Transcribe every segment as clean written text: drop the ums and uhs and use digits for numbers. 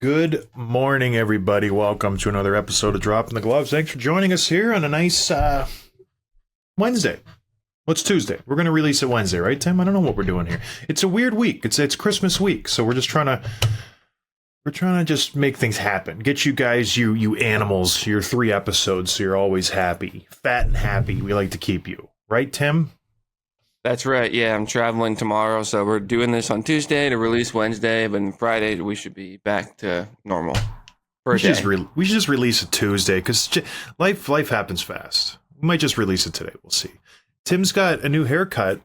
Good morning, everybody. Welcome to another episode of Dropping the Gloves. Thanks for joining us here on a nice Wednesday. What's Tuesday? We're going to release it Wednesday, right, Tim? I don't know what we're doing here. It's a weird week. It's Christmas week, so we're trying to just make things happen. Get you guys, you animals, your 3 episodes, so you're always happy, fat and happy. We like to keep you, right, Tim? That's right. Yeah, I'm traveling tomorrow, so we're doing this on Tuesday to release Wednesday, but on Friday we should be back to normal for a day. We should just release it Tuesday because life happens fast. We might just release it today. We'll see. Tim's got a new haircut,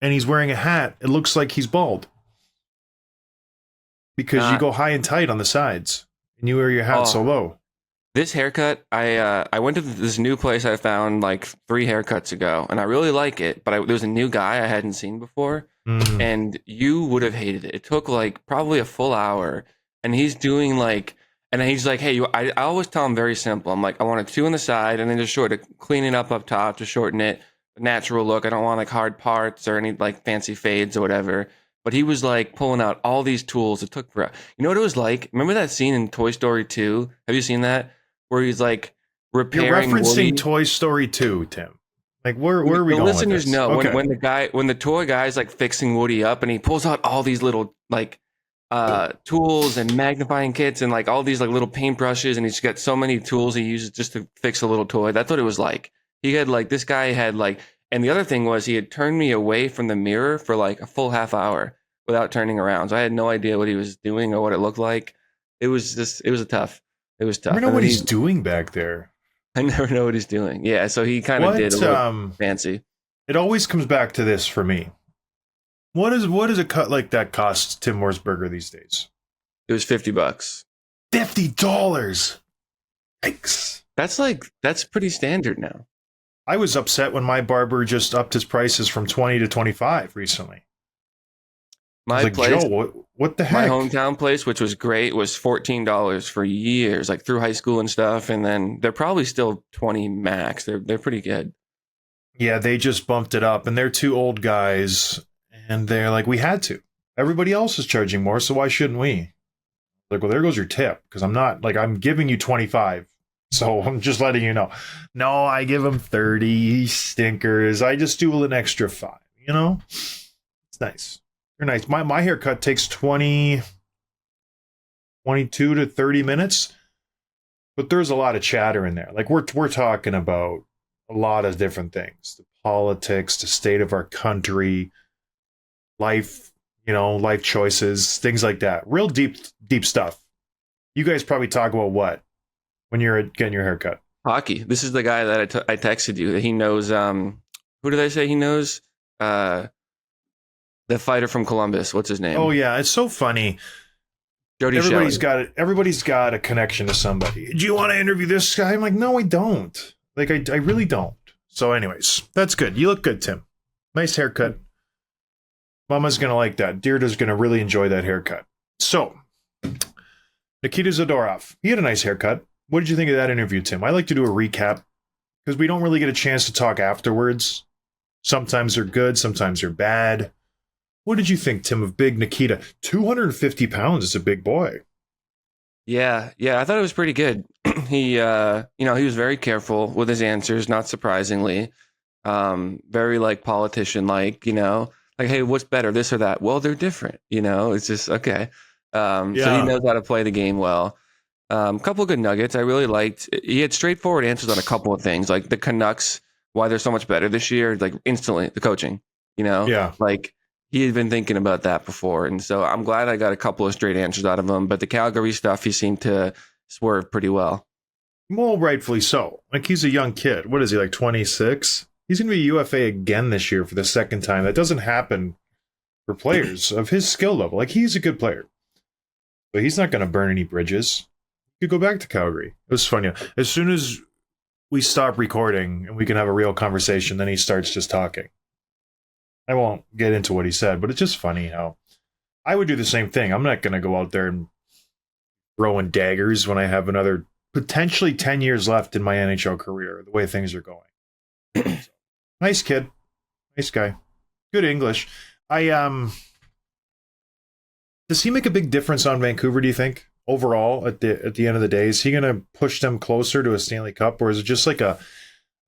and he's wearing a hat. It looks like he's bald because you go high and tight on the sides, and you wear your hat so low. This haircut, I went to this new place I found like 3 haircuts ago, and I really like it, but there was a new guy I hadn't seen before, and you would have hated it. It took like probably a full hour, and he's doing like, and he's like, hey, I always tell him very simple. I'm like, I want a 2 on the side, and then just sort of clean it up top to shorten it, natural look. I don't want like hard parts or any like fancy fades or whatever. But he was like pulling out all these tools. It took forever. You know what it was like? Remember that scene in Toy Story 2? Have you seen that? Where he's like repairing. You're referencing Woody. Toy Story 2, Tim. Like where are we going? The listeners with this? know Okay. when the toy guy's like fixing Woody up, and he pulls out all these little like tools and magnifying kits and like all these like little paintbrushes, and he's got so many tools he uses just to fix a little toy. That's what it was like. He had like this guy had like, and the other thing was he had turned me away from the mirror for like a full half hour without turning around. So I had no idea what he was doing or what it looked like. It was tough. It was tough. I don't know what he's doing back there. I never know what he's doing. Yeah, so he kind of did a little fancy. It always comes back to this for me. What does a cut like that cost Tim Morsberger these days? It was $50. $50. Yikes. That's pretty standard now. I was upset when my barber just upped his prices from 20 to 25 recently. My like, place, Joe, what the heck? My hometown place, which was great, was $14 for years, like through high school and stuff. And then they're probably still 20 max. They're pretty good. Yeah, they just bumped it up, and they're 2 old guys, and they're like, we had to. Everybody else is charging more, so why shouldn't we? Like, well, there goes your tip, because I'm giving you 25, so I'm just letting you know. No, I give them 30 stinkers. I just do an extra 5. You know, it's nice. They're nice. My haircut takes 22 to 30 minutes, but there's a lot of chatter in there. Like we're talking about a lot of different things: the politics, the state of our country, life, life choices, things like that. Real deep stuff. You guys probably talk about what when you're getting your haircut? Hockey. This is the guy that I texted you that he knows. Who did I say he knows? The fighter from Columbus. What's his name? Oh yeah, it's so funny. Jody Everybody's Shelley. Everybody's got a connection to somebody. Do you want to interview this guy? I'm like, no, I don't. Like, I really don't. So, anyways, that's good. You look good, Tim. Nice haircut. Mama's gonna like that. Deirdre's gonna really enjoy that haircut. So, Nikita Zadorov. He had a nice haircut. What did you think of that interview, Tim? I like to do a recap because we don't really get a chance to talk afterwards. Sometimes they're good, sometimes they're bad. What did you think, Tim, of big Nikita? 250 pounds is a big boy. Yeah, I thought it was pretty good. He was very careful with his answers, not surprisingly. Very like politician-like, like, hey, what's better, this or that? Well, they're different, it's just, okay. So he knows how to play the game well. Couple of good nuggets. I really liked, he had straightforward answers on a couple of things, like the Canucks, why they're so much better this year, like instantly, the coaching, Yeah. like, he had been thinking about that before, and so I'm glad I got a couple of straight answers out of him. But the Calgary stuff, he seemed to swerve pretty well. Well, rightfully so. Like, he's a young kid. What is he, like 26? He's going to be UFA again this year for the second time. That doesn't happen for players of his skill level. Like, he's a good player. But he's not going to burn any bridges. He could go back to Calgary. It was funny. As soon as we stop recording and we can have a real conversation, then he starts just talking. I won't get into what he said, but it's just funny how I would do the same thing. I'm not going to go out there and throwing daggers when I have another potentially 10 years left in my NHL career, the way things are going. Nice kid. Nice guy. Good English. Does he make a big difference on Vancouver, do you think? overall at the end of the day? Is he going to push them closer to a Stanley Cup, or is it just like a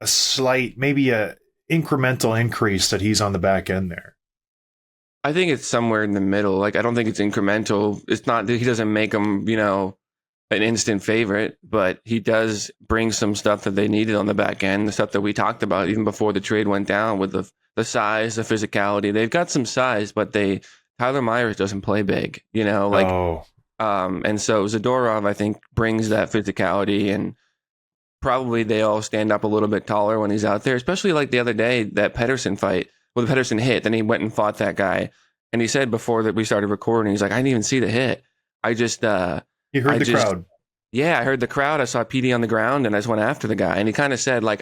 slight, maybe a incremental increase that he's on the back end there? I think it's somewhere in the middle. Like, I don't think it's incremental. It's not that he doesn't make them, an instant favorite, but he does bring some stuff that they needed on the back end, the stuff that we talked about even before the trade went down with the size, the physicality. They've got some size, but Tyler Myers doesn't play big, and so Zadorov, I think, brings that physicality, and probably they all stand up a little bit taller when he's out there, especially like the other day, that Pettersson fight. Well, the Pettersson hit, then he went and fought that guy. And he said before that we started recording, he's like, I didn't even see the hit. I just... you heard the crowd. Yeah, I heard the crowd. I saw PD on the ground, and I just went after the guy. And he kind of said, like,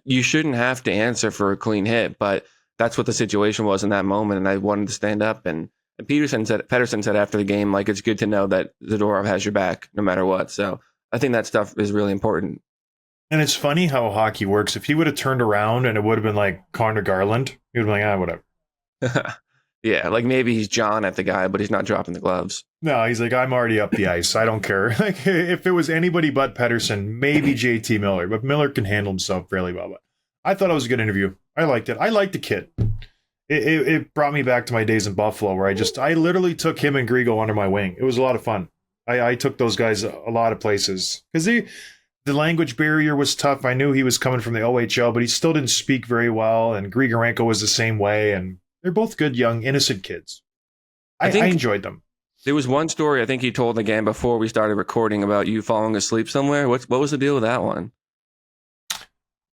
you shouldn't have to answer for a clean hit, but that's what the situation was in that moment, and I wanted to stand up. And Pettersson said after the game, like, it's good to know that Zadorov has your back no matter what. So I think that stuff is really important. And it's funny how hockey works. If he would have turned around and it would have been like Connor Garland, he would have been like, whatever. Yeah, like maybe he's John at the guy, but he's not dropping the gloves. No, he's like, I'm already up the ice. I don't care. Like, if it was anybody but Pettersson, maybe JT Miller, but Miller can handle himself fairly well. But I thought it was a good interview. I liked it. I liked the kid. It brought me back to my days in Buffalo, where I literally took him and Grigo under my wing. It was a lot of fun. I took those guys a lot of places because the language barrier was tough. I knew he was coming from the OHL, but he still didn't speak very well. And Grigorenko was the same way. And they're both good, young, innocent kids. I enjoyed them. There was one story I think you told again before we started recording about you falling asleep somewhere. What was the deal with that one?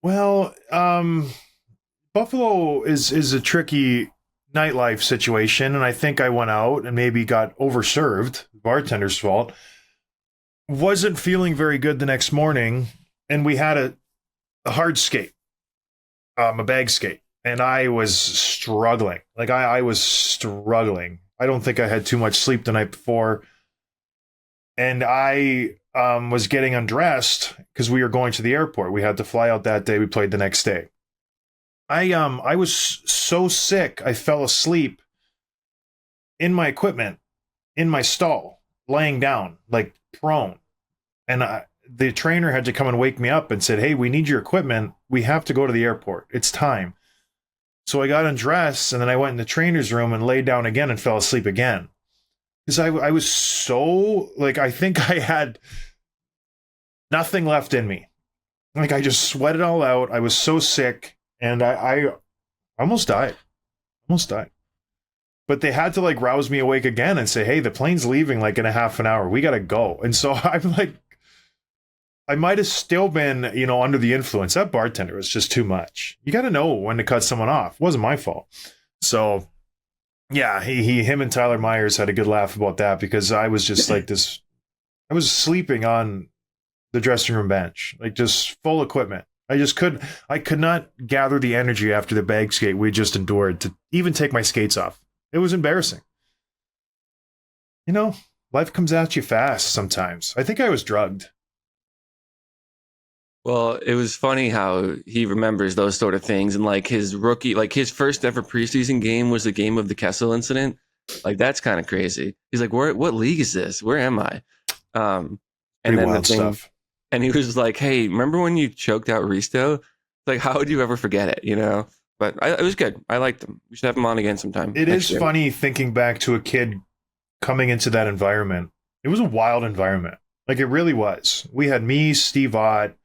Well, Buffalo is a tricky nightlife situation, and I think I went out and maybe got overserved. Bartender's fault. Wasn't feeling very good the next morning, and we had a hard skate, a bag skate, and I was struggling. Like I was struggling. I don't think I had too much sleep the night before, and I was getting undressed because we were going to the airport. We had to fly out that day. We played the next day. I was so sick, I fell asleep in my equipment, in my stall, laying down, like prone. And the trainer had to come and wake me up and said, hey, we need your equipment. We have to go to the airport. It's time. So I got undressed, and then I went in the trainer's room and laid down again and fell asleep again. Because I was so, like, I think I had nothing left in me. Like, I just sweated all out. I was so sick, and I almost died. But they had to, like, rouse me awake again and say, hey, the plane's leaving, like, in a half an hour. We got to go. And so I'm like, I might have still been, under the influence. That bartender was just too much. You got to know when to cut someone off. It wasn't my fault. So, yeah, him and Tyler Myers had a good laugh about that because I was just like this. I was sleeping on the dressing room bench, like just full equipment. I could not gather the energy after the bag skate we just endured to even take my skates off. It was embarrassing. Life comes at you fast sometimes. I think I was drugged. Well, it was funny how he remembers those sort of things. And like his first ever preseason game was the game of the Kessel incident. Like, that's kind of crazy. He's like, what league is this? Where am I? And then wild stuff. And he was like, hey, remember when you choked out Risto? Like, how would you ever forget it, But it was good. I liked him. We should have him on again sometime. It is funny thinking back to a kid coming into that environment. It was a wild environment. Like, it really was. We had me, Steve Ott,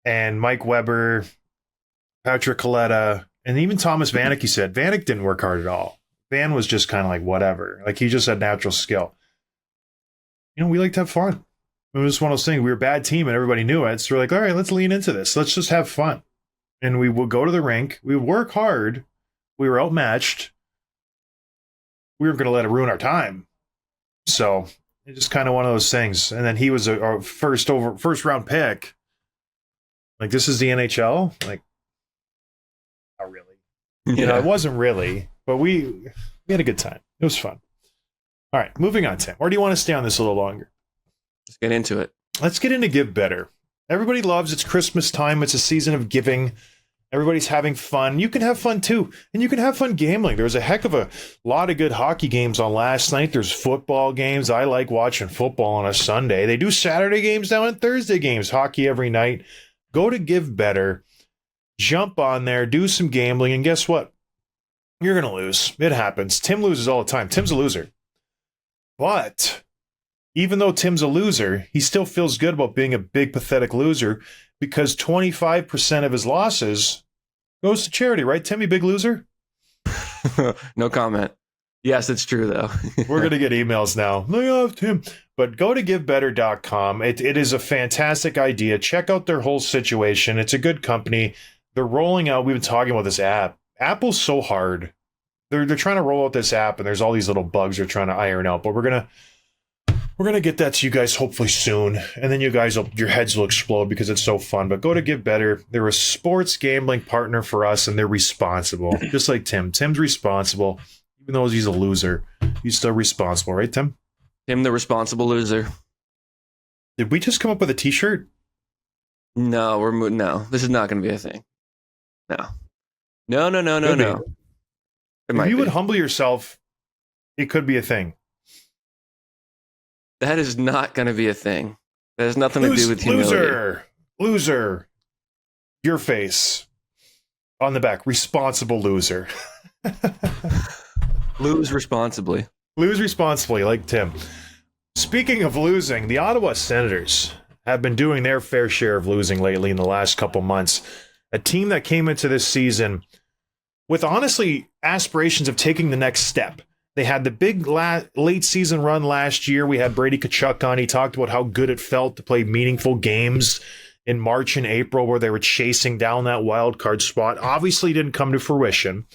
and Mike Weber, Patrick Coletta, and even Thomas Vanek, he said. Vanek didn't work hard at all. Van was just kind of like whatever. Like, he just had natural skill. We like to have fun. It was one of those things. We were a bad team and everybody knew it. So we're like, all right, let's lean into this. Let's just have fun. And we would go to the rink. We would work hard. We were outmatched. We weren't going to let it ruin our time. So it's just kind of one of those things. And then he was our first round pick. Like, this is the NHL? Like, not really. It wasn't really. But we had a good time. It was fun. All right, moving on, Tim. Or do you want to stay on this a little longer? Let's get into it. Let's get into Give Better. Everybody loves it's Christmas time. It's a season of giving. Everybody's having fun. You can have fun too. And you can have fun gambling. There was a heck of a lot of good hockey games on last night. There's football games. I like watching football on a Sunday. They do Saturday games now and Thursday games. Hockey every night. Go to Give Better. Jump on there. Do some gambling. And guess what? You're going to lose. It happens. Tim loses all the time. Tim's a loser. But even though Tim's a loser, he still feels good about being a big, pathetic loser because 25% of his losses goes to charity, right, Tim? You big loser? No comment. Yes, it's true, though. We're going to get emails now. Lay off Tim. But go to givebetter.com. It is a fantastic idea. Check out their whole situation. It's a good company. They're rolling out, we've been talking about this app. Apple's so hard. They're trying to roll out this app, and there's all these little bugs they're trying to iron out. But we're gonna get that to you guys hopefully soon, and then your heads will explode because it's so fun. But go to Give Better. They're a sports gambling partner for us, and they're responsible, just like Tim. Tim's responsible, even though he's a loser. He's still responsible, right, Tim? Tim, the responsible loser. Did we just come up with a T-shirt? No, no. This is not going to be a thing. No. If you would humble yourself, it could be a thing. That is not going to be a thing. That has nothing to do with humility. Loser. Your face. On the back. Responsible loser. Lose responsibly. Lose responsibly, like Tim. Speaking of losing, the Ottawa Senators have been doing their fair share of losing lately in the last couple months. A team that came into this season with honestly aspirations of taking the next step. They had the big late season run last year. We had Brady Tkachuk on. He talked about how good it felt to play meaningful games in March and April where they were chasing down that wild card spot. Obviously didn't come to fruition,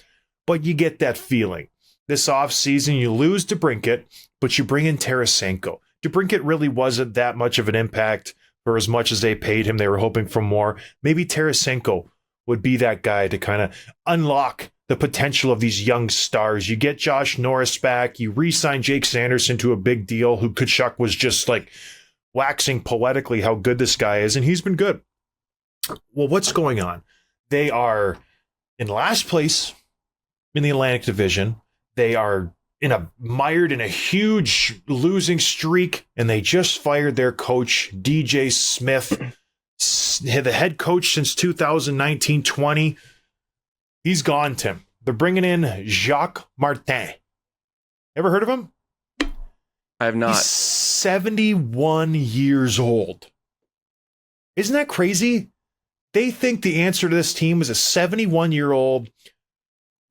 but you get that feeling. This offseason, you lose DeBrincat, but you bring in Tarasenko. DeBrincat really wasn't that much of an impact for as much as they paid him. They were hoping for more. Maybe Tarasenko would be that guy to kind of unlock the potential of these young stars. You get Josh Norris back. You re-sign Jake Sanderson to a big deal, who Tkachuk was just like waxing poetically how good this guy is, and he's been good. Well, what's going on? They are in last place in the Atlantic Division. They are mired in a huge losing streak, and they just fired their coach, DJ Smith, the head coach since 2019-20. He's gone, Tim. They're bringing in Jacques Martin. Ever heard of him? I have not. He's 71 years old. Isn't that crazy? They think the answer to this team is a 71-year-old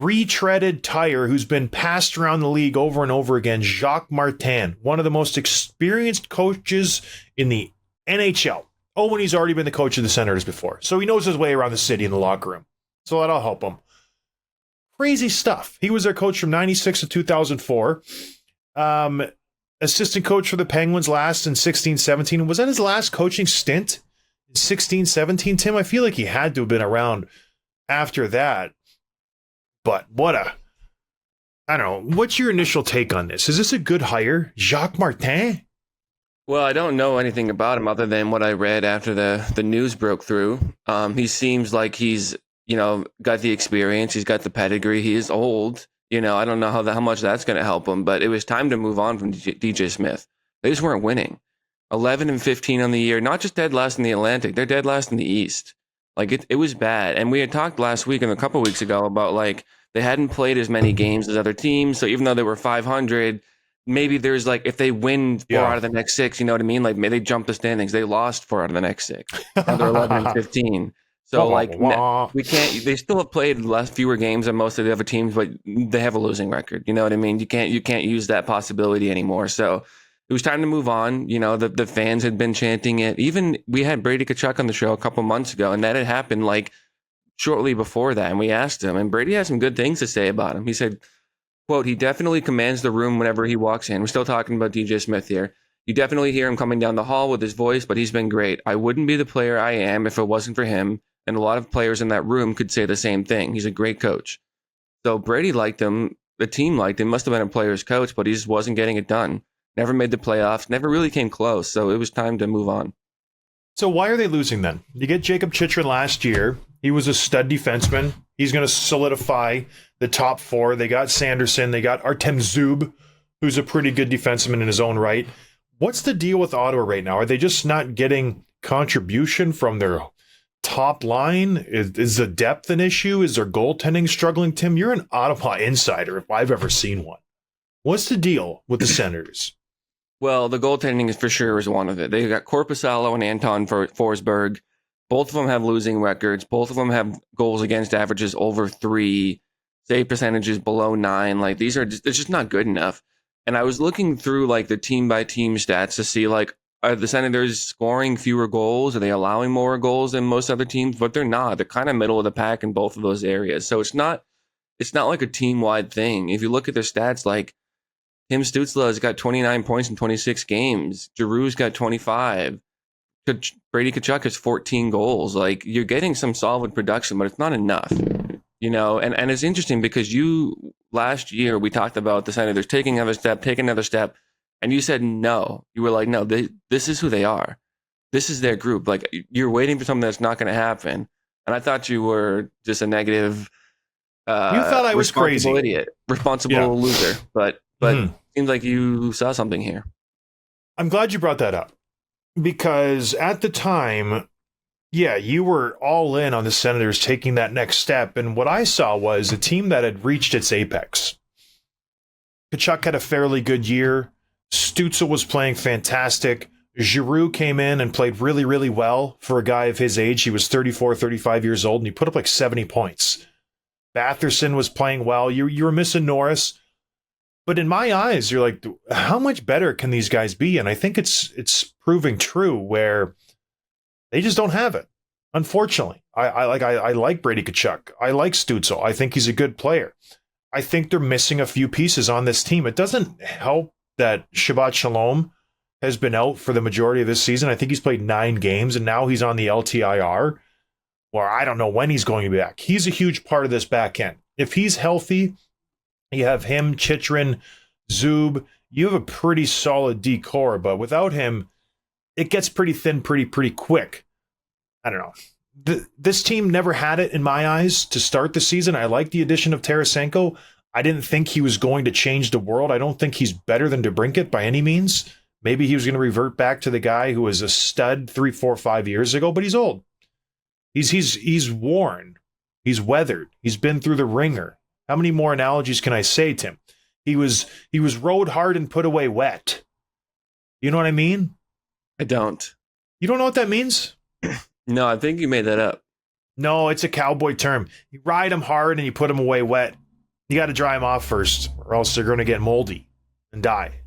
retreaded tire who's been passed around the league over and over again, Jacques Martin, one of the most experienced coaches in the NHL. Oh, and he's already been the coach of the Senators before, so he knows his way around the city in the locker room. So that'll help him. Crazy stuff. He was their coach from 96 to 2004. Assistant coach for the Penguins last in 16-17. Was that his last coaching stint in 16-17, Tim? I feel like he had to have been around after that. But I don't know. What's your initial take on this? Is this a good hire? Jacques Martin? Well, I don't know anything about him other than what I read after the news broke through. He seems like he's, got the experience. He's got the pedigree. He is old. I don't know how much that's going to help him, but it was time to move on from DJ Smith. They just weren't winning. 11-15 on the year, not just dead last in the Atlantic. They're dead last in the East. Like it was bad. And we had talked last week and a couple weeks ago about like they hadn't played as many games as other teams. So even though they were 500, maybe there's like, if they win 4 out of the next 6, you know what I mean? Like maybe they jump the standings. They lost 4 out of the next 6. Now they're 11-15. So we can't. They still have played fewer games than most of the other teams, but they have a losing record. You know what I mean? You can't use that possibility anymore. So it was time to move on. The fans had been chanting it. Even we had Brady Tkachuk on the show a couple months ago, and that had happened like shortly before that. And we asked him, and Brady has some good things to say about him. He said, "Quote: He definitely commands the room whenever he walks in." We're still talking about DJ Smith here. You definitely hear him coming down the hall with his voice, but he's been great. I wouldn't be the player I am if it wasn't for him. And a lot of players in that room could say the same thing. He's a great coach. So Brady liked him. The team liked him. Must have been a player's coach, but he just wasn't getting it done. Never made the playoffs. Never really came close. So it was time to move on. So why are they losing then? You get Jacob Chychrun last year. He was a stud defenseman. He's going to solidify the top four. They got Sanderson. They got Artem Zub, who's a pretty good defenseman in his own right. What's the deal with Ottawa right now? Are they just not getting contribution from their top line? Is the depth an issue? Is their goaltending struggling? Tim, you're an Ottawa insider if I've ever seen one. What's the deal with the Senators? Well, the goaltending is for sure is one of it. They got Korpisalo and Anton Forsberg. Both of them have losing records. Both of them have goals against averages over 3, save percentages below 9. Like these are it's just not good enough. And I was looking through like the team by team stats to see like, are the Senators scoring fewer goals? Are they allowing more goals than most other teams? But they're not. They're kind of middle of the pack in both of those areas. So it's not like a team wide thing. If you look at their stats, like Tim Stützle's got 29 points in 26 games. Giroux's got 25. Brady Tkachuk has 14 goals. Like you're getting some solid production, but it's not enough. You know, and it's interesting because last year we talked about the Senators take another step, and you said no. You were like, no, this is who they are. This is their group. Like you're waiting for something that's not going to happen. And I thought you were just a negative. You thought I was crazy, idiot, responsible loser. But it seems like you saw something here. I'm glad you brought that up because at the time, yeah, you were all in on the Senators taking that next step. And what I saw was a team that had reached its apex. Tkachuk had a fairly good year. Stützle was playing fantastic. Giroux came in and played really, really well for a guy of his age. He was 34, 35 years old, and he put up like 70 points. Batherson was playing well. You were missing Norris. But in my eyes, you're like, how much better can these guys be? And I think it's proving true where they just don't have it. Unfortunately, I like Brady Tkachuk. I like Stützle. I think he's a good player. I think they're missing a few pieces on this team. It doesn't help that Shabbat Shalom has been out for the majority of this season. I think he's played 9 games, and now he's on the LTIR, or I don't know when he's going to be back. He's a huge part of this back end. If he's healthy, you have him, Chychrun, Zub. You have a pretty solid D-core, but without him, it gets pretty thin pretty quick. I don't know. This team never had it in my eyes to start the season. I like the addition of Tarasenko. I didn't think he was going to change the world. I don't think he's better than DeBrincat by any means. Maybe he was going to revert back to the guy who was a stud 3, 4, 5 years ago, but he's old. He's worn. He's weathered. He's been through the ringer. How many more analogies can I say, Tim? He was rode hard and put away wet. You know what I mean? I don't. You don't know what that means? No, I think you made that up. No, it's a cowboy term. You ride them hard and you put them away wet. You got to dry them off first, or else they're going to get moldy and die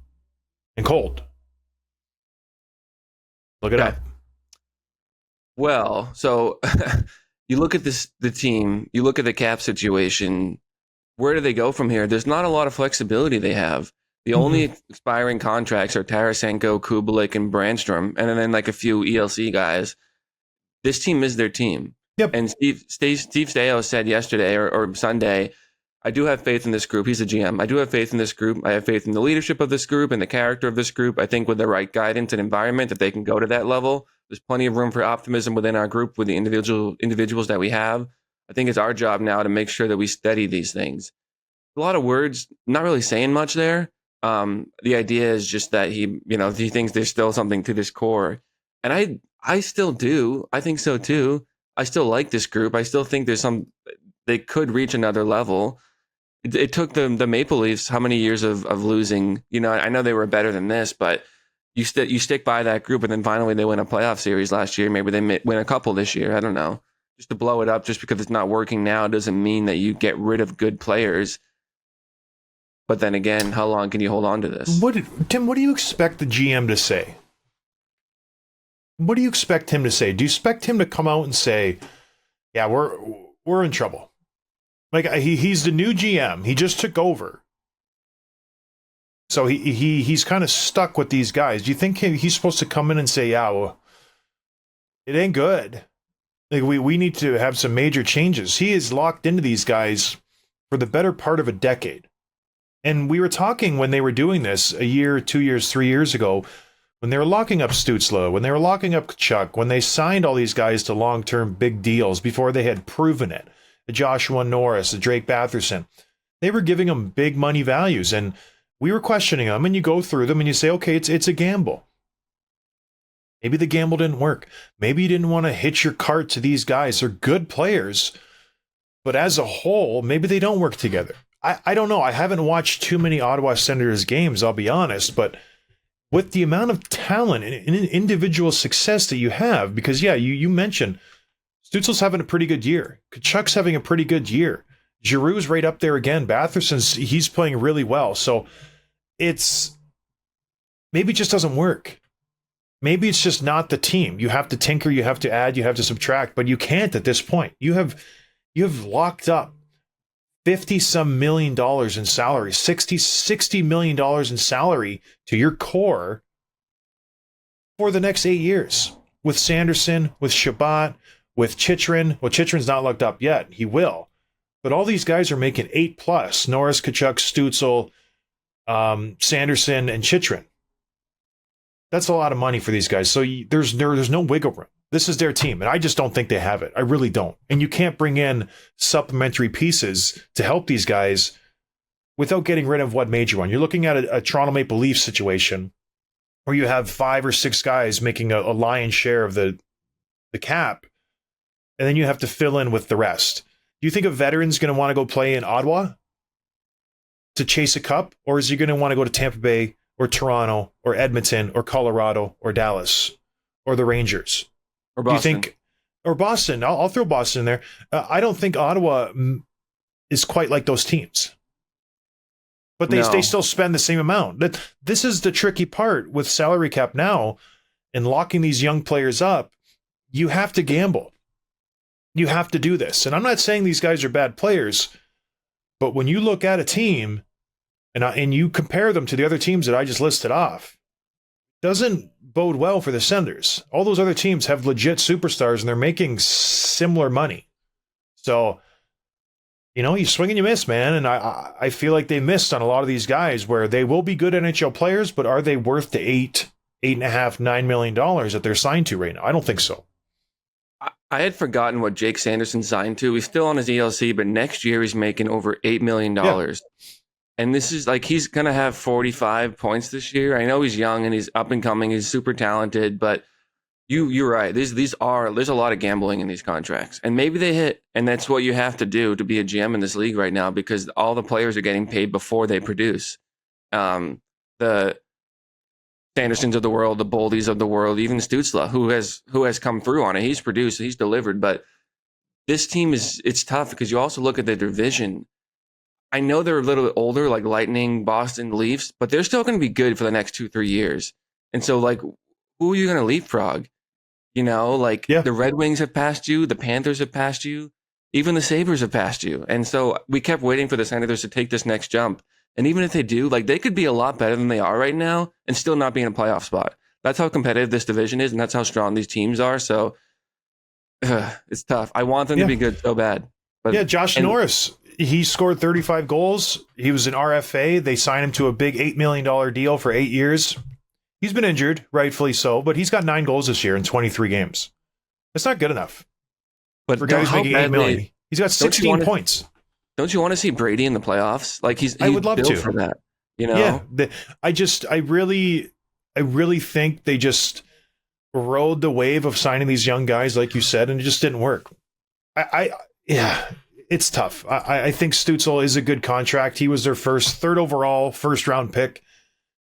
and cold. Look it up. Well, so you look at the team, you look at the cap situation. Where do they go from here? There's not a lot of flexibility they have. The only expiring contracts are Tarasenko, Kubelik, and Brandstrom, and then like a few ELC guys. This team is their team. Yep. And Steve Staios said yesterday or Sunday, I do have faith in this group. He's a GM. I do have faith in this group. I have faith in the leadership of this group and the character of this group. I think with the right guidance and environment, if they can go to that level, there's plenty of room for optimism within our group with the individuals that we have. I think it's our job now to make sure that we study these things. A lot of words, not really saying much there. The idea is just that he thinks there's still something to this core. And I still do. I think so too. I still like this group. I still think they could reach another level. It took the Maple Leafs how many years of losing? I know they were better than this, but you stick by that group, and then finally they win a playoff series last year. Maybe they win a couple this year. I don't know. Just to blow it up, just because it's not working now, doesn't mean that you get rid of good players. But then again, how long can you hold on to this? Tim, what do you expect the GM to say? What do you expect him to say? Do you expect him to come out and say, "Yeah, we're in trouble"? Like he's the new GM. He just took over. So he's kind of stuck with these guys. Do you think he's supposed to come in and say, "Yeah, well, it ain't good. Like we need to have some major changes"? He is locked into these guys for the better part of a decade. And we were talking when they were doing this a year, 2 years, 3 years ago. when they were locking up Stützle, when they were locking up Kachuk, when they signed all these guys to long-term big deals before they had proven it, the Joshua Norris, the Drake Batherson, they were giving them big money values, and we were questioning them, and you go through them and you say, okay, it's a gamble. Maybe the gamble didn't work. Maybe you didn't want to hitch your cart to these guys. They're good players, but as a whole, maybe they don't work together. I don't know. I haven't watched too many Ottawa Senators games, I'll be honest, but with the amount of talent and individual success that you have, because, yeah, you mentioned Stützle's having a pretty good year. Kachuk's having a pretty good year. Giroux's right up there again. Batherson's, he's playing really well. So it's maybe it just doesn't work. Maybe it's just not the team. You have to tinker, you have to add, you have to subtract, but you can't at this point. You have locked up $50-some million in salary, $60 million in salary to your core for the next 8 years. With Sanderson, with Shabbat, with Chychrun. Well, Chychrun's not locked up yet. He will. But all these guys are making 8+. Norris, Kachuk, Stützle, Sanderson, and Chychrun. That's a lot of money for these guys. So there's no wiggle room. This is their team, and I just don't think they have it. I really don't. And you can't bring in supplementary pieces to help these guys without getting rid of what made you one. You're looking at a Toronto Maple Leafs situation where you have 5 or 6 guys making a lion's share of the cap, and then you have to fill in with the rest. Do you think a veteran's going to want to go play in Ottawa to chase a cup, or is he going to want to go to Tampa Bay or Toronto or Edmonton or Colorado or Dallas or the Rangers? Or Boston. Do you think, or Boston? I'll throw Boston in there. I don't think Ottawa is quite like those teams, but they still spend the same amount. This is the tricky part with salary cap now and locking these young players up. You have to gamble. You have to do this. And I'm not saying these guys are bad players, but when you look at a team and you compare them to the other teams that I just listed off, it doesn't bode well for the Senators. All those other teams have legit superstars and they're making similar money. So, you swing and you miss, man. And I feel like they missed on a lot of these guys where they will be good NHL players, but are they worth the $8.5, $9 million that they're signed to right now? I don't think so. I had forgotten what Jake Sanderson signed to. He's still on his ELC, but next year he's making over $8 million. Yeah. And this is like, he's going to have 45 points this year. I know he's young and he's up and coming. He's super talented, but you're right. There's a lot of gambling in these contracts, and maybe they hit. And that's what you have to do to be a GM in this league right now, because all the players are getting paid before they produce. The Sandersons of the world, the Boldies of the world, even Stützle, who has come through on it. He's produced, he's delivered, but this team it's tough because you also look at the division. I know they're a little bit older, like Lightning, Boston, Leafs, but they're still going to be good for the next 2-3 years. And so, like, who are you going to leapfrog? The Red Wings have passed you, the Panthers have passed you, even the Sabres have passed you. And so we kept waiting for the Senators to take this next jump. And even if they do, like, they could be a lot better than they are right now and still not be in a playoff spot. That's how competitive this division is, and that's how strong these teams are. So it's tough. I want them to be good so bad. But, Josh Norris, he scored 35 goals. He was an RFA. They signed him to a big $8 million deal for 8 years. He's been injured, rightfully so, but he's got 9 goals this year in 23 games. That's not good enough. But for guys making $8 million, he's got 16 points. Don't you want to see Brady in the playoffs? Like I would love to for that. Yeah, I really think they just rode the wave of signing these young guys, like you said, and it just didn't work. It's tough. I think Stützle is a good contract. He was their third overall, first round pick.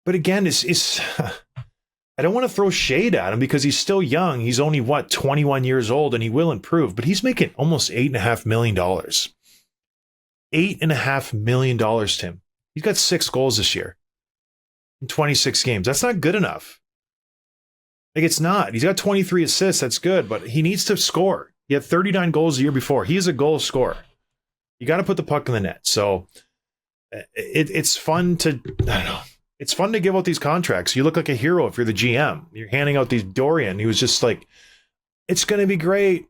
But again, I don't want to throw shade at him because he's still young. He's only 21 years old, and he will improve. But he's making almost $8.5 million. $8.5 million, Tim. He's got 6 goals this year in 26 games. That's not good enough. Like, it's not. He's got 23 assists. That's good, but he needs to score. He had 39 goals the year before. He is a goal scorer. You got to put the puck in the net. So it's fun to, I don't know. It's fun to give out these contracts. You look like a hero if you're the GM. You're handing out these Dorian. He was just like, it's going to be great.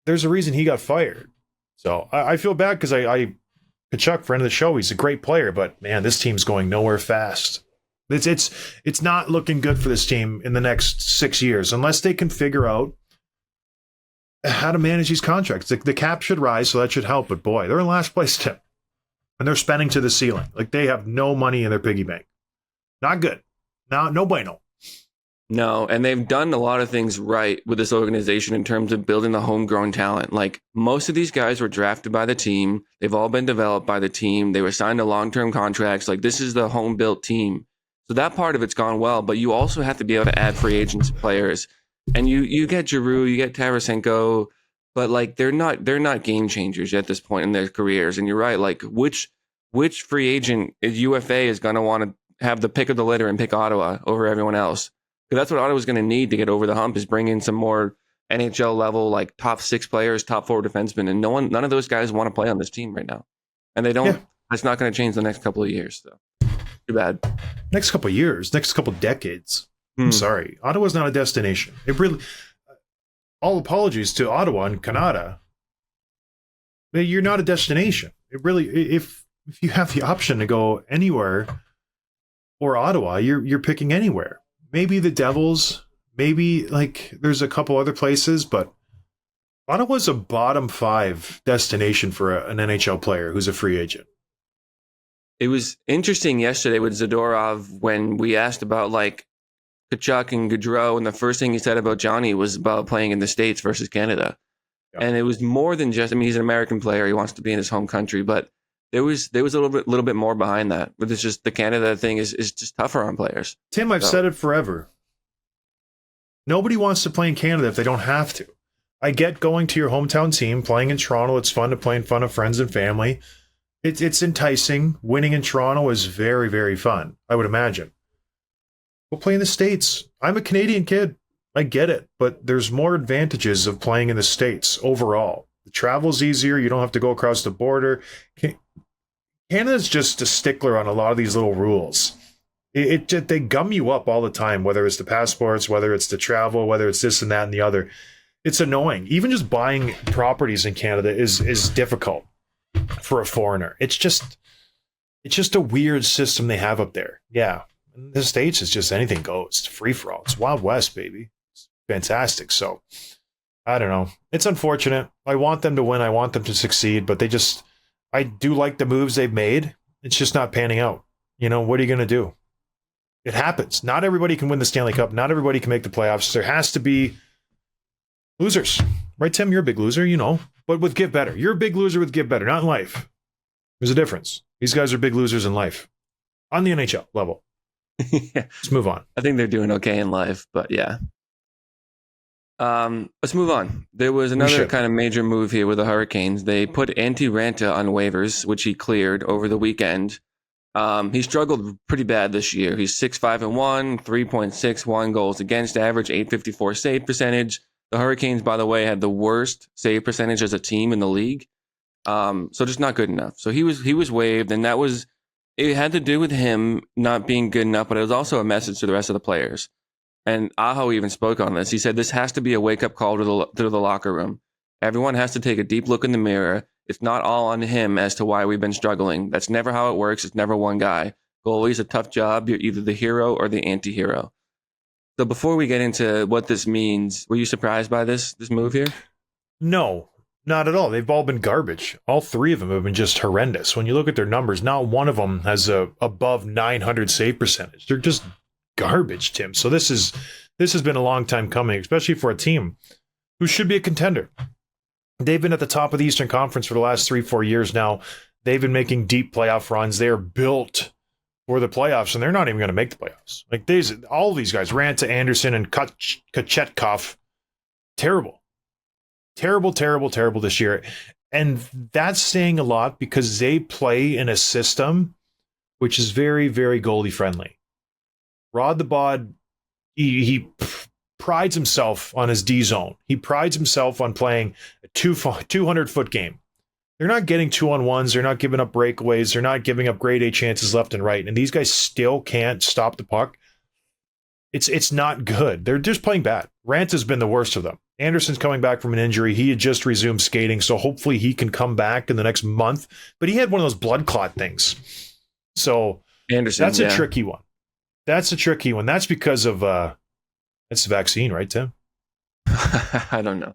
There's a reason he got fired. So I feel bad because Kachuk, friend of the show, he's a great player, but man, this team's going nowhere fast. It's not looking good for this team in the next 6 years unless they can figure out how to manage these contracts. The cap should rise, so that should help. But boy, they're in last place, Tim, and they're spending to the ceiling. Like they have no money in their piggy bank. Not good. No bueno. No, and they've done a lot of things right with this organization in terms of building the homegrown talent. Like most of these guys were drafted by the team. They've all been developed by the team. They were signed to long-term contracts. Like this is the home-built team. So that part of it's gone well, but you also have to be able to add free agents players. And you get Giroux, you get Tarasenko, but like they're not game changers at this point in their careers. And you're right, like which free agent is UFA is going to want to have the pick of the litter and pick Ottawa over everyone else? Because that's what Ottawa's going to need to get over the hump is bring in some more NHL level, like top 6 players, top 4 defensemen, and none of those guys want to play on this team right now, and they don't. Yeah. That's not going to change the next couple of years. So too bad. Next couple of years, next couple of decades. I'm sorry, Ottawa's not a destination. It really. All apologies to Ottawa and Canada. You're not a destination. It really, if you have the option to go anywhere or Ottawa, you're picking anywhere. Maybe the Devils, maybe like there's a couple other places, but Ottawa's a bottom 5 destination for an NHL player who's a free agent. It was interesting yesterday with Zadorov when we asked about like Tkachuk and Gaudreau, and the first thing he said about Johnny was about playing in the States versus Canada. Yeah. And it was more than just, I mean, he's an American player. He wants to be in his home country, but there was a little bit more behind that. But it's just the Canada thing is just tougher on players. Tim, I've said it forever. Nobody wants to play in Canada if they don't have to. I get going to your hometown team, playing in Toronto. It's fun to play in front of friends and family. It's enticing. Winning in Toronto is very, very fun, I would imagine. We'll play in the States. I'm a Canadian kid. I get it. But there's more advantages of playing in the States overall. The travel's easier. You don't have to go across the border. Canada's just a stickler on a lot of these little rules. They gum you up all the time, whether it's the passports, whether it's the travel, whether it's this and that and the other. It's annoying. Even just buying properties in Canada is difficult for a foreigner. It's just a weird system they have up there. Yeah. In the States, it's just anything goes. It's free for all. It's Wild West, baby. It's fantastic. So, I don't know. It's unfortunate. I want them to win. I want them to succeed, but I do like the moves they've made. It's just not panning out. You know, what are you going to do? It happens. Not everybody can win the Stanley Cup. Not everybody can make the playoffs. There has to be losers. Right, Tim? You're a big loser, you know. But with Give Better. You're a big loser with Give Better, not in life. There's a difference. These guys are big losers in life. On the NHL level. Yeah. Let's move on. I think they're doing okay in life, but yeah. Let's move on. There was another kind of major move here with the Hurricanes. They put Antti Ranta on waivers, which he cleared over the weekend. He struggled pretty bad this year. He's 6-5-1, 3.61 goals against average, 854 save percentage. The Hurricanes, by the way, had the worst save percentage as a team in the league. So just not good enough. So he was waived, and it had to do with him not being good enough, but it was also a message to the rest of the players. And Aho even spoke on this. He said, this has to be a wake-up call to the locker room. Everyone has to take a deep look in the mirror. It's not all on him as to why we've been struggling. That's never how it works. It's never one guy. Goalie's a tough job. You're either the hero or the anti-hero. So before we get into what this means, were you surprised by this move here? No, not at all. They've all been garbage. All 3 of them have been just horrendous. When you look at their numbers, not one of them has a above 900 save percentage. They're just garbage, Tim. So this has been a long time coming, especially for a team who should be a contender. They've been at the top of the Eastern Conference for the last 3-4 years now. They've been making deep playoff runs. They are built for the playoffs, and they're not even going to make the playoffs. Like all these guys, Ranta, Anderson, and Kachetkov, terrible this year. And that's saying a lot because they play in a system which is very, very goalie friendly. Rod the Bod, he prides himself on his D zone. He prides himself on playing a 200-foot game. They're not getting 2-on-1s. They're not giving up breakaways. They're not giving up grade A chances left and right. And these guys still can't stop the puck. It's not good. They're just playing bad. Rant has been the worst of them. Anderson's coming back from an injury. He had just resumed skating, so hopefully he can come back in the next month. But he had one of those blood clot things. So that's a tricky one. That's a tricky one. That's because of it's the vaccine, right, Tim? I don't know.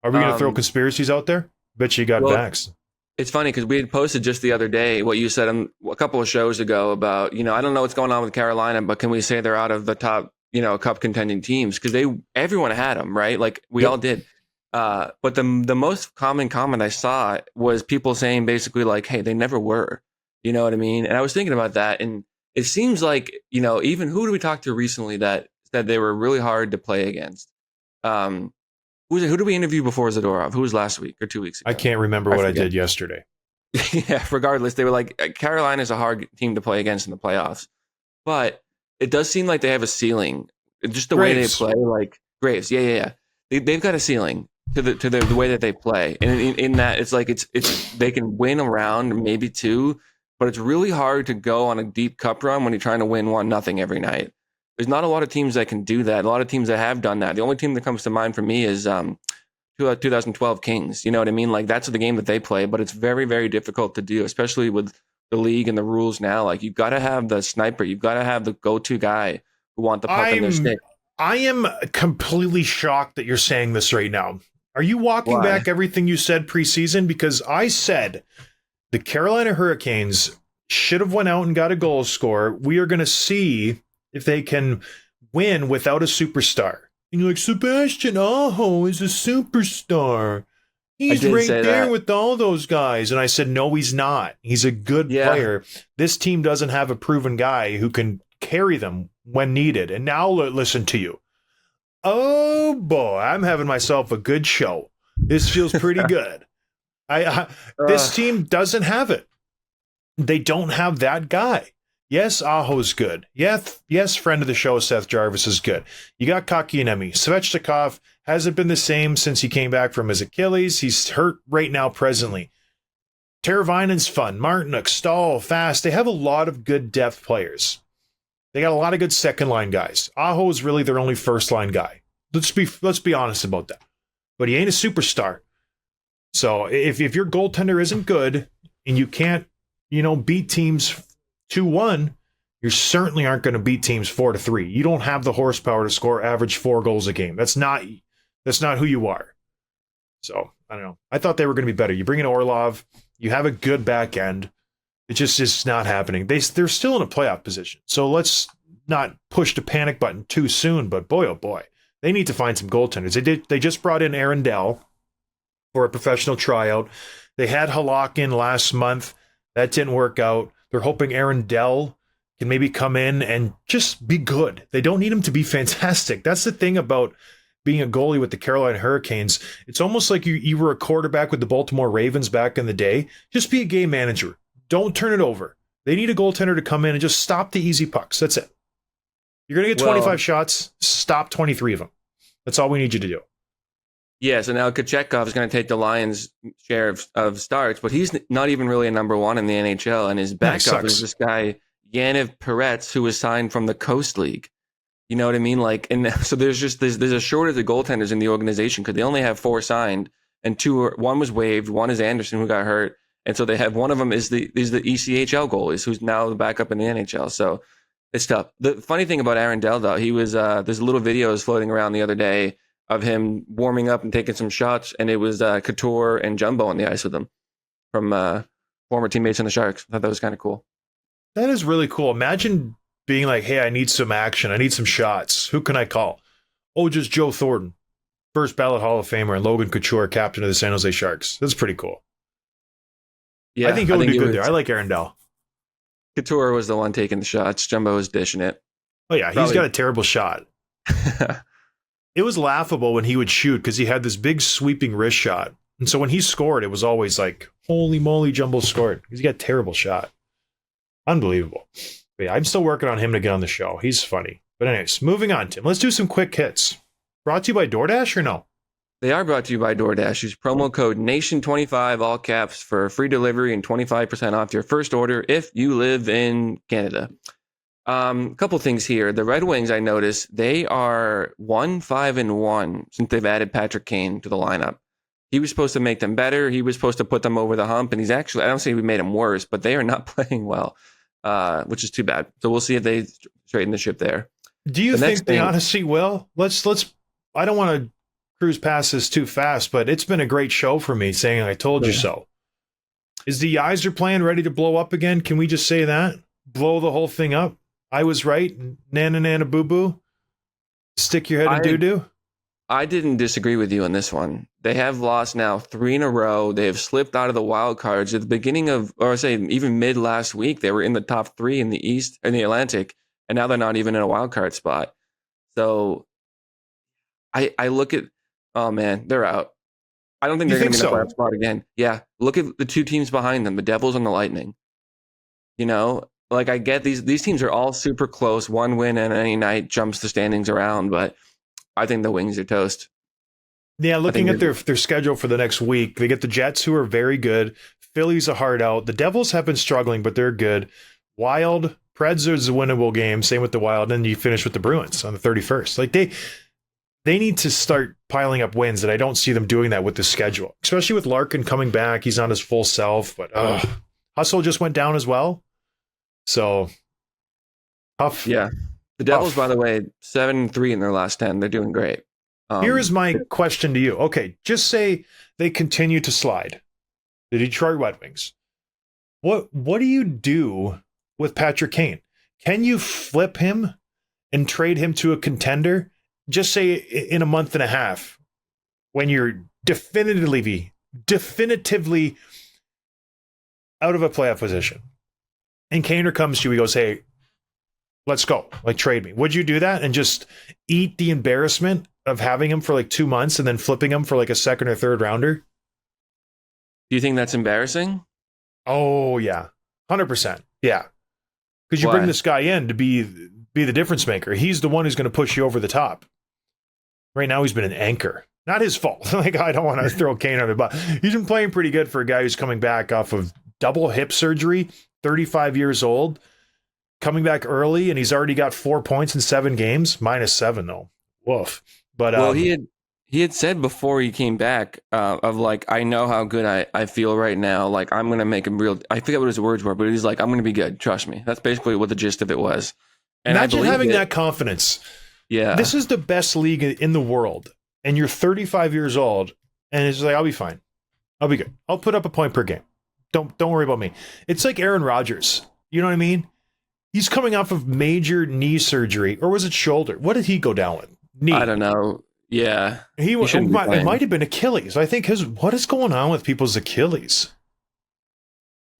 Are we going to throw conspiracies out there? Bet you got vaxxed. It's funny because we had posted just the other day what you said a couple of shows ago about, I don't know what's going on with Carolina, but can we say they're out of the top, cup contending teams? Because everyone had them, right? Like we all did. But the most common comment I saw was people saying basically like, hey, they never were. You know what I mean? And I was thinking about that. And it seems like, even who did we talk to recently that said they were really hard to play against? Who did we interview before Zadorov? Who was last week or 2 weeks ago? I can't remember what I did yesterday. Yeah, regardless, they were like, Carolina's a hard team to play against in the playoffs. But it does seem like they have a ceiling. Just the way they play, like Graves. Yeah. They've got a ceiling to the way that they play. And in that, it's like it's they can win a round, maybe two, but it's really hard to go on a deep cup run when you're trying to win 1-0 every night. There's not a lot of teams that can do that. A lot of teams that have done that. The only team that comes to mind for me is 2012 Kings. You know what I mean? Like that's the game that they play, but it's very, very difficult to do, especially with the league and the rules now. Like you've got to have the sniper. You've got to have the go-to guy who want the puck in their stick. I am completely shocked that you're saying this right now. Are you walking back everything you said preseason? Because I said the Carolina Hurricanes should have went out and got a goal scorer. We are going to see if they can win without a superstar. And you're like, Sebastian Aho is a superstar. He's right there with all those guys. And I said, no, he's not. He's a good player. This team doesn't have a proven guy who can carry them when needed. And now listen to you. Oh, boy, I'm having myself a good show. This feels pretty good. This team doesn't have it. They don't have that guy. Yes, Aho's good. Yes, friend of the show, Seth Jarvis is good. You got Kotkaniemi. Svechnikov hasn't been the same since he came back from his Achilles. He's hurt right now presently. Teravainen's fun. Martinook, Stahl, Fast. They have a lot of good depth players. They got a lot of good second-line guys. Aho is really their only first-line guy. Let's be honest about that. But he ain't a superstar. So if your goaltender isn't good and you can't, beat teams 2-1, you certainly aren't going to beat teams 4-3. You don't have the horsepower to score average 4 goals a game. That's not who you are. So I don't know. I thought they were going to be better. You bring in Orlov, you have a good back end. It just is not happening. They're still in a playoff position. So let's not push the panic button too soon. But boy, oh boy, they need to find some goaltenders. They just brought in Aaron Dell for a professional tryout. They had Halak in last month. That didn't work out. They're hoping Aaron Dell can maybe come in and just be good. They don't need him to be fantastic. That's the thing about being a goalie with the Carolina Hurricanes. It's almost like you were a quarterback with the Baltimore Ravens back in the day. Just be a game manager. Don't turn it over. They need a goaltender to come in and just stop the easy pucks. That's it. You're going to get 25 shots. Stop 23 of them. That's all we need you to do. Yeah, so now Kochetkov is going to take the Lions' share of starts, but he's not even really a number one in the NHL, and his backup is this guy, Yaniv Peretz, who was signed from the Coast League. You know what I mean? Like, and so there's a shortage of goaltenders in the organization because they only have 4 signed, and one was waived, one is Anderson who got hurt, and so they have one of them is the ECHL goalies who's now the backup in the NHL. So it's tough. The funny thing about Aaron Dell, though, he was there's little videos floating around the other day of him warming up and taking some shots, and it was Couture and Jumbo on the ice with him from former teammates in the Sharks. I thought that was kind of cool. That is really cool. Imagine being like, hey, I need some action. I need some shots. Who can I call? Oh, just Joe Thornton, first ballot Hall of Famer, and Logan Couture, captain of the San Jose Sharks. That's pretty cool. Yeah, I think he'll do good there. I like Aaron Dell. Couture was the one taking the shots. Jumbo was dishing it. Oh, yeah, he's got a terrible shot. It was laughable when he would shoot because he had this big sweeping wrist shot. And so when he scored, it was always like, holy moly, Jumbo scored. Because he got a terrible shot. Unbelievable. But yeah, I'm still working on him to get on the show. He's funny. But anyways, moving on, Tim. Let's do some quick hits. Brought to you by DoorDash or no? They are brought to you by DoorDash. Use promo code NATION25, all caps, for free delivery and 25% off your first order if you live in Canada. A couple things here. The Red Wings, I noticed, they are 1-5-1 since they've added Patrick Kane to the lineup. He was supposed to make them better. He was supposed to put them over the hump, and he's actually, I don't say we made him worse, but they are not playing well. which is too bad. So we'll see if they straighten the ship there. Do you think they honestly will? Let's. I don't want to cruise past this too fast, but it's been a great show for me saying I told you so. Is the Yzer plan ready to blow up again? Can we just say that? Blow the whole thing up? I was right. Nana nana boo boo. Stick your head in doo doo. I didn't disagree with you on this one. They have lost now 3 in a row. They have slipped out of the wild cards at the beginning of, or I say even mid last week. They were in the top 3 in the East, in the Atlantic, and now they're not even in a wild card spot. So I look at, oh man, they're out. I don't think they're going to be in the playoff spot again. Yeah, look at the 2 teams behind them, the Devils and the Lightning. You know, like I get these teams are all super close. One win on any night jumps the standings around, but I think the Wings are toast. Yeah, looking at their schedule for the next week, they get the Jets, who are very good. Philly's a hard out. The Devils have been struggling, but they're good. Wild, Preds is a winnable game. Same with the Wild, and you finish with the Bruins on the 31st. Like they need to start piling up wins, and I don't see them doing that with the schedule, especially with Larkin coming back. He's not his full self, but Hustle just went down as well. So tough. Yeah. The Devils, by the way, 7-3 in their last 10. They're doing great. Here is my question to you. Okay, just say they continue to slide. The Detroit Red Wings. What do you do with Patrick Kane? Can you flip him and trade him to a contender? Just say in a month and a half, when you're definitively out of a playoff position, and Kaner comes to you, he goes, "Hey, let's go, like trade me." Would you do that and just eat the embarrassment of having him for like 2 months and then flipping him for like a second or third rounder? Do you think that's embarrassing? Oh yeah, 100%. Yeah, because you bring this guy in to be the difference maker. He's the one who's going to push you over the top. Right now, he's been an anchor. Not his fault. Like, I don't want to throw Kane on the bus. He's been playing pretty good for a guy who's coming back off of double hip surgery, 35 years old, coming back early, and he's already got 4 points in 7 games, -7 though. Woof. But well, he had said before he came back of like, I know how good I feel right now. Like, I'm going to make him real. I forget what his words were, but he's like, I'm going to be good. Trust me. That's basically what the gist of it was. And imagine having that confidence. Yeah. This is the best league in the world, and you're 35 years old, and it's like, I'll be fine. I'll be good. I'll put up a point per game. Don't worry about me. It's like Aaron Rodgers. You know what I mean? He's coming off of major knee surgery, or was it shoulder? What did he go down with? Knee. I don't know. Yeah. It might have been Achilles. I think what is going on with people's Achilles?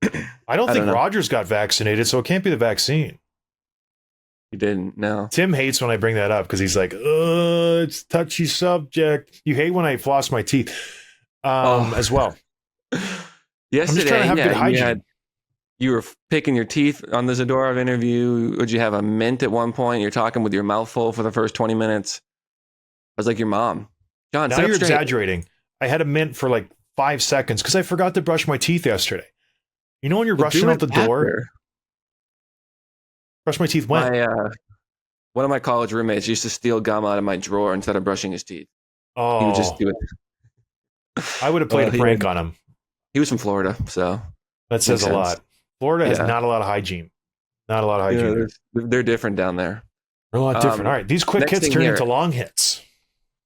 I don't think Rodgers got vaccinated, so it can't be the vaccine. He didn't, no. Tim hates when I bring that up because he's like, it's a touchy subject. You hate when I floss my teeth as well. Yesterday, I'm just trying to have good hygiene. You were picking your teeth on the Zadorov interview. Would you have a mint at one point? You're talking with your mouth full for the first 20 minutes. I was like your mom. John, now you're exaggerating. I had a mint for like 5 seconds because I forgot to brush my teeth yesterday. You know when you're rushing out the door? Brush my teeth when? One of my college roommates used to steal gum out of my drawer instead of brushing his teeth. Oh. He would just do it. I would have played a prank on him. He was from Florida, so. That says a lot. Florida has not a lot of hygiene. Not a lot of hygiene. Yeah, they're different down there. They're a lot different. All right, these quick hits turn into long hits.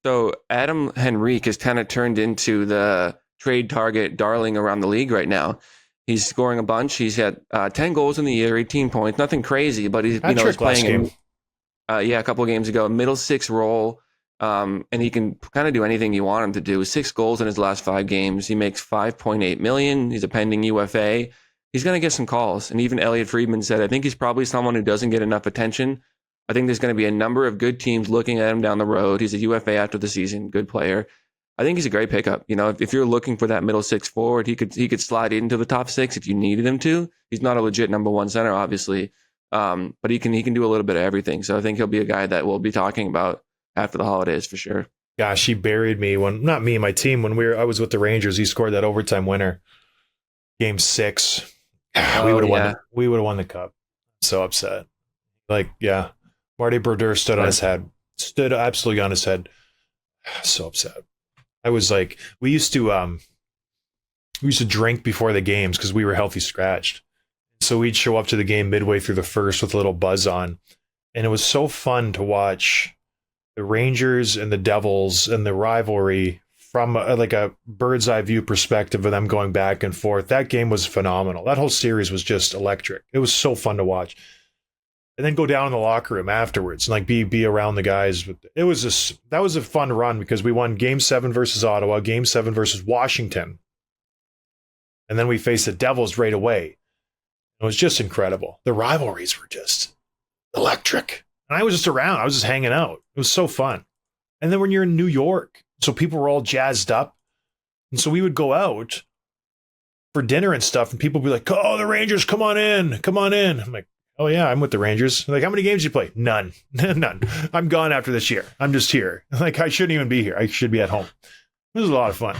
So Adam Henrique has kind of turned into the trade target darling around the league right now. He's scoring a bunch. He's had 10 goals in the year, 18 points. Nothing crazy, but he's playing a couple of games ago, middle 6 role, and he can kind of do anything you want him to do. 6 goals in his last 5 games. He makes $5.8 million. He's a pending UFA. He's going to get some calls. And even Elliot Friedman said, I think he's probably someone who doesn't get enough attention. I think there's going to be a number of good teams looking at him down the road. He's a UFA after the season, good player. I think he's a great pickup. You know, if you're looking for that middle 6 forward, he could slide into the top 6 if you needed him to. He's not a legit number 1 center, obviously, but he can do a little bit of everything. So I think he'll be a guy that we'll be talking about after the holidays for sure. Gosh, he buried me not me, my team I was with the Rangers. He scored that overtime winner, Game 6. We would have won the cup. So upset. Like, yeah, Marty Brodeur stood absolutely on his head. So upset. I was like, we used to drink before the games because we were healthy scratched. So we'd show up to the game midway through the first with a little buzz on. And it was so fun to watch the Rangers and the Devils and the rivalry from like a bird's eye view perspective of them going back and forth. That game was phenomenal. That whole series was just electric. It was so fun to watch. And then go down in the locker room afterwards and like be around the guys. That was a fun run because we won Game 7 versus Ottawa, Game 7 versus Washington. And then we faced the Devils right away. It was just incredible. The rivalries were just electric. And I was just around. I was just hanging out. It was so fun. And then when you're in New York, so people were all jazzed up. And so we would go out for dinner and stuff, and people would be like, oh, the Rangers, come on in. Come on in. I'm like, oh, yeah, I'm with the Rangers. They're like, how many games did you play? None. None. I'm gone after this year. I'm just here. Like, I shouldn't even be here. I should be at home. It was a lot of fun.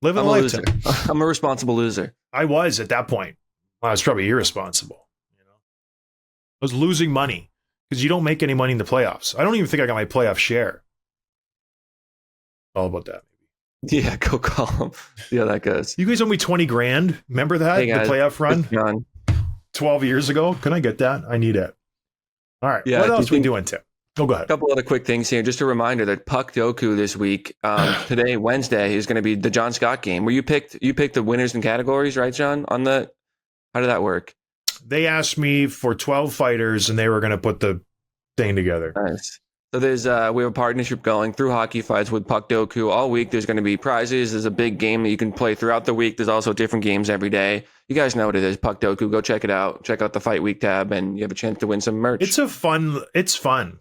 Living life, Tim. I'm a responsible loser. I was at that point. I was probably irresponsible. You know, I was losing money because you don't make any money in the playoffs. I don't even think I got my playoff share. All about that. Yeah, go call them. See how that goes. You guys owe me $20,000. Remember that? Hey guys, the playoff run 12 years ago. Can I get that? I need it. All right. Yeah, what else are we doing, Tim? Oh, go ahead. A couple other quick things here. Just a reminder that Puck Doku this week, today, Wednesday, is going to be the John Scott game. Where you picked the winners and categories, right, John? How did that work? They asked me for 12 fighters, and they were going to put the thing together. Nice. So we have a partnership going through Hockey Fights with Puck Doku all week. There's going to be prizes. There's a big game that you can play throughout the week. There's also different games every day. You guys know what it is, Puck Doku. Go check it out. Check out the Fight Week tab, and you have a chance to win some merch. It's fun.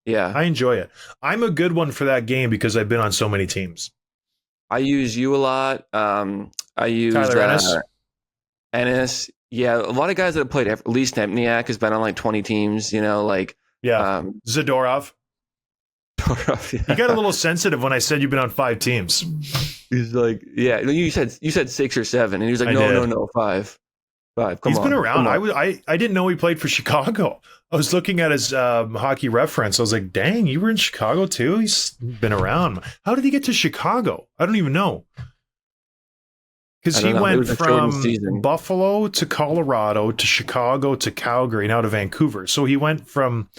Yeah. I enjoy it. I'm a good one for that game because I've been on so many teams. I use you a lot. I use Tyler Ennis. Ennis. Yeah, a lot of guys that have played. Lee Stempniak has been on like 20 teams, Zadorov. You got a little sensitive when I said you've been on 5 teams. He's like, yeah, you said 6 or 7, and he was like, no, 5. He's been around. I didn't know he played for Chicago. I was looking at his hockey reference. I was like, dang, you were in Chicago too? He's been around. How did he get to Chicago? I don't even know. Because he went from Buffalo to Colorado to Chicago to Calgary, now to Vancouver. So he went from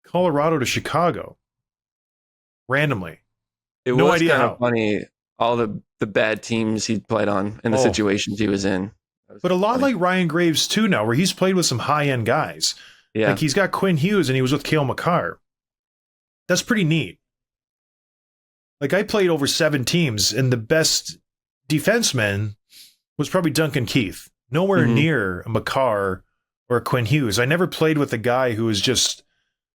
Colorado to Chicago randomly. It no was idea kind of funny, all the bad teams he played on and the situations he was in. But a lot like Ryan Graves too now, where he's played with some high-end guys. Yeah. Like he's got Quinn Hughes and he was with Cale Makar. That's pretty neat. Like I played over 7 teams and the best defenseman was probably Duncan Keith. Nowhere near a Makar or a Quinn Hughes. I never played with a guy who is just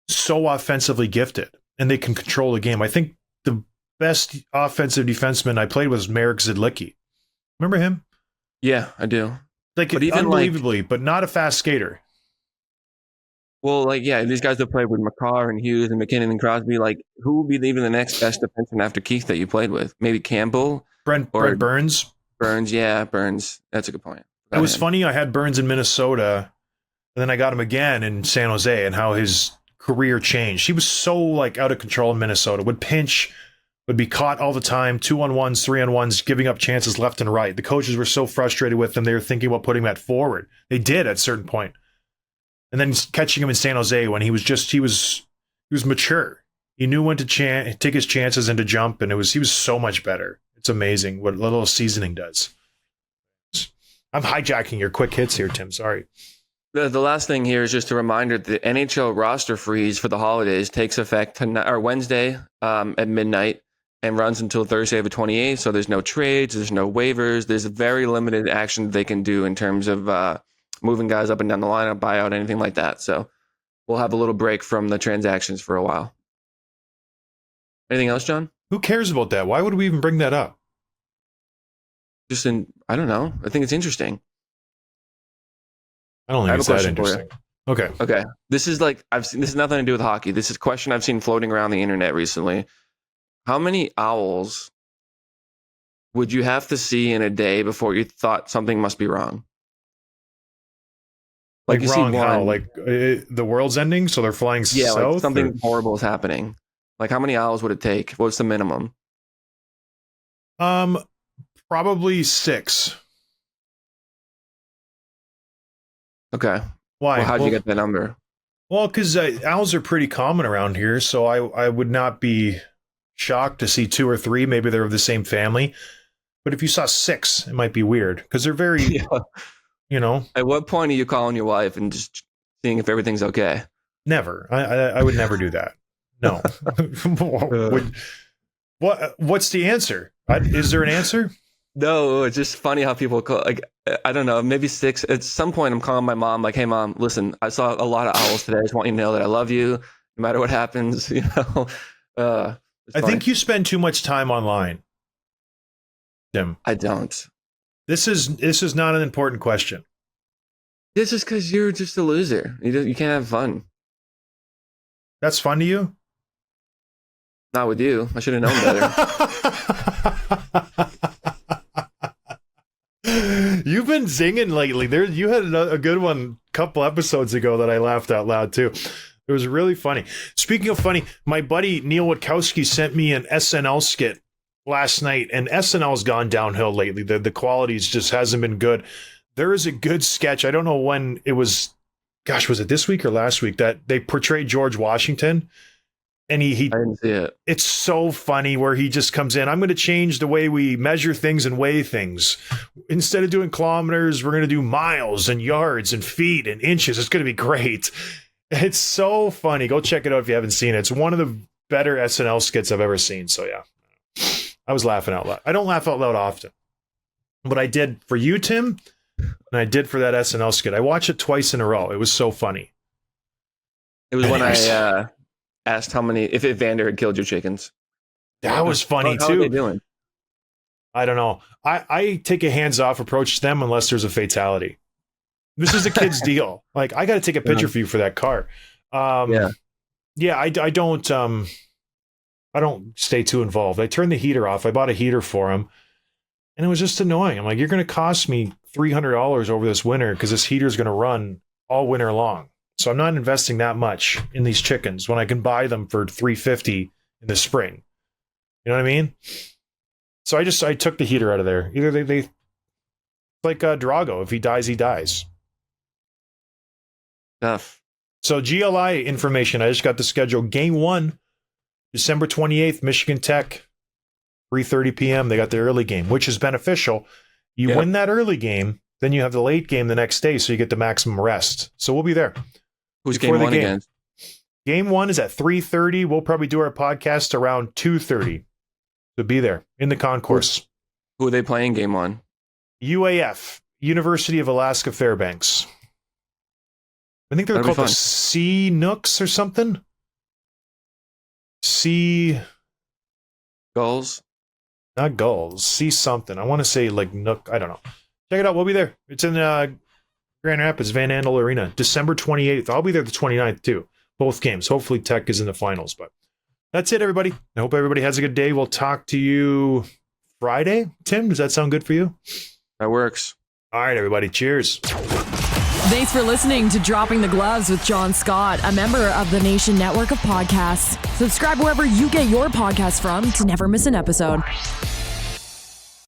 so offensively gifted and they can control the game. I think the best offensive defenseman I played was Marek Zidlicki. Remember him? Yeah, I do. Like but even unbelievably, but not a fast skater. Well, these guys that played with Makar and Hughes and McKinnon and Crosby, who would be even the next best defenseman after Keith that you played with? Maybe Campbell? Brent Burns? Burns, yeah, Burns. That's a good point. It was funny, I had Burns in Minnesota, and then I got him again in San Jose, and how his career changed. He was so, out of control in Minnesota. Would pinch, would be caught all the time, 2-on-1s, 3-on-1s, giving up chances left and right. The coaches were so frustrated with him, they were thinking about putting him at forward. They did at a certain point. And then catching him in San Jose when he was mature. He knew when to take his chances and to jump, and he was so much better. It's amazing what a little seasoning does. I'm hijacking your quick hits here, Tim. Sorry. The last thing here is just a reminder that the NHL roster freeze for the holidays takes effect tonight or Wednesday at midnight and runs until Thursday the 28th. So there's no trades, there's no waivers, there's very limited action they can do in terms of moving guys up and down the lineup, buyout, anything like that. So we'll have a little break from the transactions for a while. Anything else, John? Who cares about that? Why would we even bring that up? I don't know. I think it's interesting. I don't think it's that interesting. Okay. This is this is nothing to do with hockey. This is a question I've seen floating around the internet recently. How many owls would you have to see in a day before you thought something must be wrong? You wrong how? The world's ending, so they're flying south? Something horrible is happening. How many owls would it take? What's the minimum? Probably 6. Okay. Why? Well, how'd you get that number? Well, because owls are pretty common around here, so I would not be shocked to see 2 or 3. Maybe they're of the same family. But if you saw 6, it might be weird because they're very, you know. At what point are you calling your wife and just seeing if everything's okay? Never. I would never do that. No. What's the answer? Is there an answer? No, it's just funny how people call, like, I don't know, maybe 6. At some point, I'm calling my mom, like, hey, Mom, listen, I saw a lot of owls today. I just want you to know that I love you, no matter what happens, you know. I think you spend too much time online, Tim. I don't. This is not an important question. It's just because you're just a loser. You can't have fun. That's fun to you? Not with you. I should have known better. You've been zinging lately. You had a good one a couple episodes ago that I laughed out loud too. It was really funny. Speaking of funny, my buddy Neil Witkowski sent me an SNL skit last night, and SNL's gone downhill lately. The quality just hasn't been good. There is a good sketch. I don't know when it was. Gosh, was it this week or last week that they portrayed George Washington? And he I didn't see it. It's so funny where he just comes in. I'm going to change the way we measure things and weigh things. Instead of doing kilometers, we're going to do miles and yards and feet and inches. It's going to be great. It's so funny. Go check it out if you haven't seen it. It's one of the better SNL skits I've ever seen. So yeah, I was laughing out loud. I don't laugh out loud often, but I did for you, Tim, and I did for that SNL skit. I watched it twice in a row. It was so funny. It was when I asked if Evander had killed your chickens. That was funny how too. How are they doing? I don't know. I take a hands-off approach to them unless there's a fatality. This is a kid's deal. Like, I got to take a picture for you for that car. I don't stay too involved. I turned the heater off. I bought a heater for him, and it was just annoying. I'm like, you're going to cost me $300 over this winter because this heater is going to run all winter long. So I'm not investing that much in these chickens when I can buy them for $350 in the spring. You know what I mean? So I took the heater out of there. Either they like Drago. If he dies, he dies. Tough. So GLI information. I just got the schedule. Game 1, December 28th, Michigan Tech, 3:30 p.m. They got the early game, which is beneficial. You win that early game, then you have the late game the next day, so you get the maximum rest. So we'll be there. Who's game 1 again? Game 1 is at 3:30. We'll probably do our podcast around 2:30. So be there in the concourse. Who are they playing game 1? UAF, University of Alaska Fairbanks. I think they're called the Sea Nooks or something. Sea Gulls? Not Gulls. Sea something. I want to say like Nook. I don't know. Check it out. We'll be there. It's in Grand Rapids, Van Andel Arena, December 28th. I'll be there the 29th too. Both games. Hopefully Tech is in the finals. But that's it, everybody. I hope everybody has a good day. We'll talk to you Friday. Tim, does that sound good for you? That works. All right, everybody. Cheers. Thanks for listening to Dropping the Gloves with John Scott, a member of the Nation Network of Podcasts. Subscribe wherever you get your podcasts from to never miss an episode.